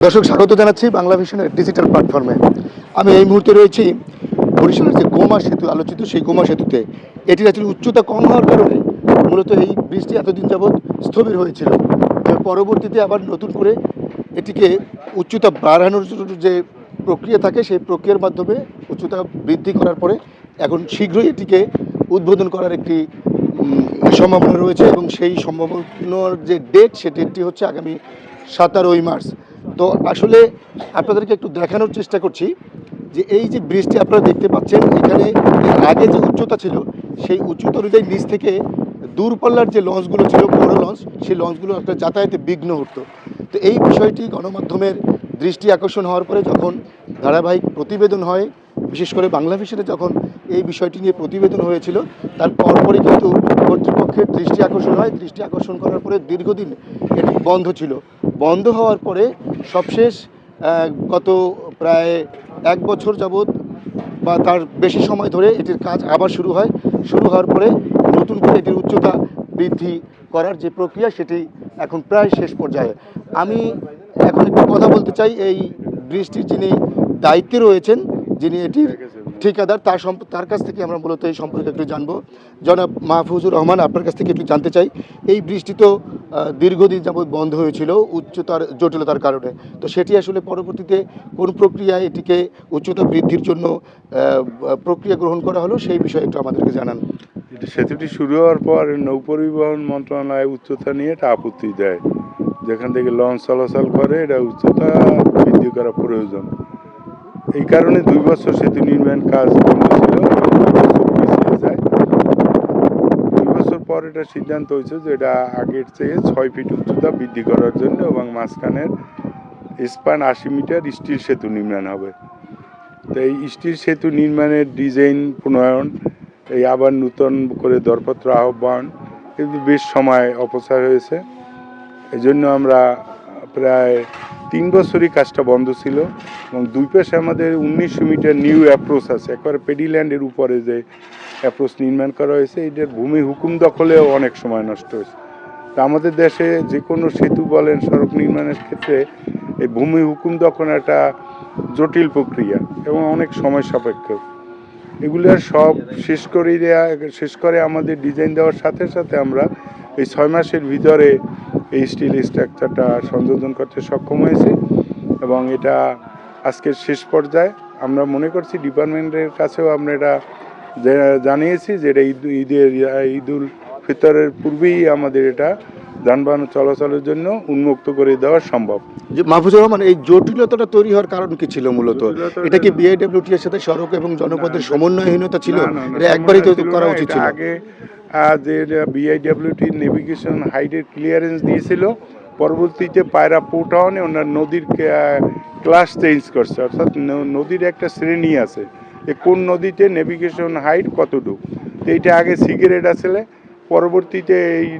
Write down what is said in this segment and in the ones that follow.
দর্শক স্বাগত জানাচ্ছি বাংলা ভিশনের ডিজিটাল প্ল্যাটফর্মে। আমি এই মুহূর্তে রয়েছি বরিশালের যে গোমা সেতু আলোচিত, সেই গোমা সেতুতে। এটির আসলে উচ্চতা কম হওয়ার কারণে মূলত এই ব্রিজটি এতদিন যাবৎ স্থবির হয়েছিল। পরবর্তীতে আবার নতুন করে এটিকে উচ্চতা বাড়ানোর জন্য যে প্রক্রিয়া থাকে, সেই প্রক্রিয়ার মাধ্যমে উচ্চতা বৃদ্ধি করার পরে এখন শীঘ্রই এটিকে উদ্বোধন করার একটি সম্ভাবনা রয়েছে, এবং সেই সম্ভাবনার যে ডেট, সে ডেটটি হচ্ছে আগামী 17ই মার্চ। তো আসলে আপনাদেরকে একটু দেখানোর চেষ্টা করছি যে এই যে ব্রিজটি আপনারা দেখতে পাচ্ছেন, এখানে এর আগে যে উচ্চতা ছিল, সেই উচ্চতা অনুযায়ী নিচ থেকে দূরপাল্লার যে লঞ্চগুলো ছিল, বড় লঞ্চ, সেই লঞ্চগুলো একটা যাতায়াতে বিঘ্ন হতো। তো এই বিষয়টি গণমাধ্যমের দৃষ্টি আকর্ষণ হওয়ার পরে যখন ধারাবাহিক প্রতিবেদন হয়, বিশেষ করে বাংলা ভিশনে যখন এই বিষয়টি নিয়ে প্রতিবেদন হয়েছিল, তার পরপরই কিন্তু কর্তৃপক্ষের দৃষ্টি আকর্ষণ হয়। দৃষ্টি আকর্ষণ করার পরে দীর্ঘদিন এটি বন্ধ ছিল। বন্ধ হওয়ার পরে সবশেষ গত প্রায় 1 বছর যাবৎ বা তার বেশি সময় ধরে এটির কাজ আবার শুরু হয়। শুরু হওয়ার পরে নতুন করে এটির উচ্চতা বৃদ্ধি করার যে প্রক্রিয়া, সেটি এখন প্রায় শেষ পর্যায়ে। আমি এখন একটু কথা বলতে চাই এই ব্রিজটির যিনি দায়িত্বে রয়েছেন, যিনি এটির ঠিকাদার, তার কাছ থেকে আমরা মূলত এই সম্পর্কে একটু জানবো। জনাব মাহফুজুর রহমান, আপনার কাছ থেকে একটু জানতে চাই, এই ব্রিজটি তো দীর্ঘদিন যাবৎ বন্ধ হয়েছিল উচ্চতার জটিলতার কারণে। তো সেটি আসলে পরবর্তীতে কোন প্রক্রিয়ায় এটিকে উচ্চতা বৃদ্ধির জন্য প্রক্রিয়া গ্রহণ করা হলো, সেই বিষয়ে একটু আমাদেরকে জানান। সেতুটি শুরু হওয়ার পর নৌ পরিবহন মন্ত্রণালয় উচ্চতা নিয়ে এটা আপত্তি দেয়, যেখান থেকে লঞ্চ চলাচল করে, এটা উচ্চতা বৃদ্ধি করা প্রয়োজন। এই কারণে 2 বছর সেতু নির্মাণ কাজ বন্ধ ছিল, 2 বছর পিছিয়ে যায়। 2 বছর পর এটা সিদ্ধান্ত হয়েছে যে এটা আগের চেয়ে 6 ফিট উচ্চতা বৃদ্ধি করার জন্য এবং মাঝখানের স্পান 80 মিটার স্টিল সেতু নির্মাণ হবে। তো এই স্টিল সেতু নির্মাণের ডিজাইন প্রণয়ন, এই আবার নূতন করে দরপত্র আহ্বান, কিন্তু বেশ সময় অপচয় হয়েছে। এই জন্য আমরা প্রায় 3 বছরই কাজটা বন্ধ ছিল, এবং 2 পাশে আমাদের 1900 মিটার নিউ অ্যাপ্রোচ আছে, একবারে পেডিল্যান্ডের উপরে যে অ্যাপ্রোচ নির্মাণ করা হয়েছে, এটার ভূমি হুকুম দখলেও অনেক সময় নষ্ট হয়েছে। তা আমাদের দেশে যে কোনো সেতু বলেন, সড়ক নির্মাণের ক্ষেত্রে এই ভূমি হুকুম দখল একটা জটিল প্রক্রিয়া এবং অনেক সময় সাপেক্ষ। এগুলো সব শেষ করে আমাদের ডিজাইন দেওয়ার সাথে সাথে আমরা এই 6 মাসের ভিতরে এই স্টিল স্ট্রাকচারটা সংযোজন করতে সক্ষম হয়েছি, এবং এটা আজকের শেষ পর্যায়ে। আমরা মনে করছি ডিপার্টমেন্টের কাছেও আমরা এটা জানিয়েছি যে এটা ঈদুল ফিতরের পূর্বেই আমাদের এটা যানবাহন চলাচলের জন্য উন্মুক্ত করে দেওয়া সম্ভব। যে মাহফুজুর রহমান, এই জটিলতাটা তৈরি হওয়ার কারণ কি ছিল মূলত? এটা কি বিআইডব্লিউটি এর সাথে সড়ক এবং জনপদের সমন্বয়হীনতা ছিল? এটা একবারই তো করা উচিত ছিল। আগে যে বিআইডব্লিউটি নেভিগেশন হাইটের ক্লিয়ারেন্স দিয়েছিল, পরবর্তীতে পায়রা পোর্ট টাউনে ওনার নদীর ক্লাস চেঞ্জ করছে, অর্থাৎ নদীর একটা শ্রেণী আছে যে কোন নদীতে নেভিগেশন হাইট কতটুকু। তো এইটা আগে সিগারেট আসলে, পরবর্তীতে এই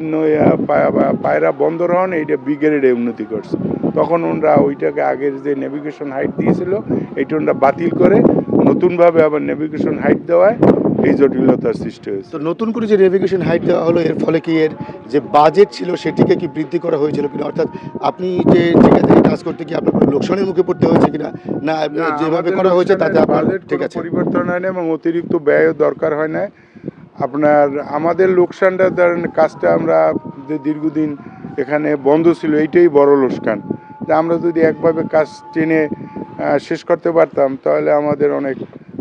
পায়রা বন্দর হন এইটা বিগ্রেডে উন্নতি করছে। তখন ওনারা ওইটাকে আগের যে নেভিগেশন হাইট দিয়েছিল এইটা ওনারা বাতিল করে নতুনভাবে আবার নেভিগেশন হাইট দেওয়ায় এই জটিলতার সৃষ্টি হয়েছে। তো নতুন করে যে নেভিগেশন হাইট দেওয়া হলো, এর ফলে কি এর যে বাজেট ছিল সেটিকে কি বৃদ্ধি করা হয়েছিল কিনা? অর্থাৎ আপনি যে জায়গা থেকে কাজ করতে গিয়ে আপনার কোনো লোকসানের মুখে পড়তে হয়েছে কিনা? না যেভাবে করা হয়েছে তাতে আপনার ঠিক আছে, পরিবর্তন হয় না এবং অতিরিক্ত ব্যয়ও দরকার হয় না। আপনার আমাদের লোকসানটা ধরেন, কাজটা আমরা যে দীর্ঘদিন এখানে বন্ধ ছিল, এইটাই বড় লোকসান। যে আমরা যদি একভাবে কাজ টেনে শেষ করতে পারতাম তাহলে আমাদের অনেক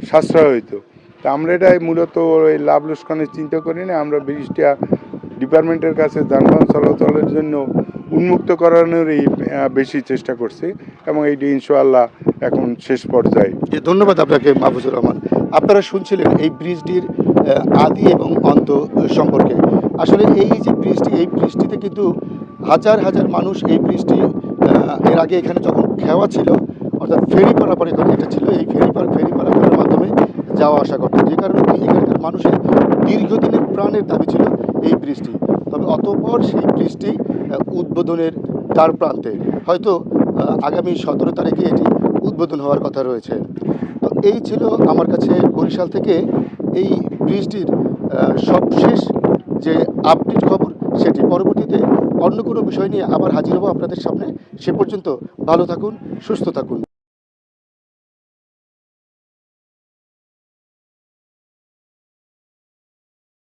সাশ্রয় হইতো। তা আমরা এটাই মূলত এই লাভ লোকসানের চিন্তা করি না, আমরা ব্রিজটা ডিপার্টমেন্টের কাছে যানবাহন চলাচলের জন্য উন্মুক্ত করানোরই বেশি চেষ্টা করছি, এবং এইটি ইনশাআল্লাহ এখন শেষ পর্যায়ে। ধন্যবাদ আপনাকে মাহফুজুর রহমান। আপনারা শুনছিলেন এই ব্রিজটির আদি এবং অন্ত সম্পর্কে। আসলে এই যে ব্রিজটি, এই ব্রিজটিতে কিন্তু হাজার হাজার মানুষ এই ব্রিজটি এর আগে এখানে যখন খেওয়া ছিল, অর্থাৎ ফেরি পারাপার এখানে এটা ছিল, এই ফেরি পারাপারের মাধ্যমে যাওয়া আসা করতো, যে কারণে এখানকার মানুষের দীর্ঘদিনের প্রাণের দাবি ছিল এই ব্রিজটি। তবে অতঃপর সেই ব্রিজটি উদ্বোধনের দ্বার প্রান্তে, হয়তো আগামী 17 তারিখে এটি উদ্বোধন হওয়ার কথা রয়েছে। তো এই ছিল আমার কাছে বরিশাল থেকে এই ব্রিজটির সবশেষ যে আপডেট খবর, সেটি। পরবর্তীতে অন্য কোনো বিষয় নিয়ে আবার হাজির হব আপনাদের সামনে। সে পর্যন্ত ভালো থাকুন, সুস্থ থাকুন।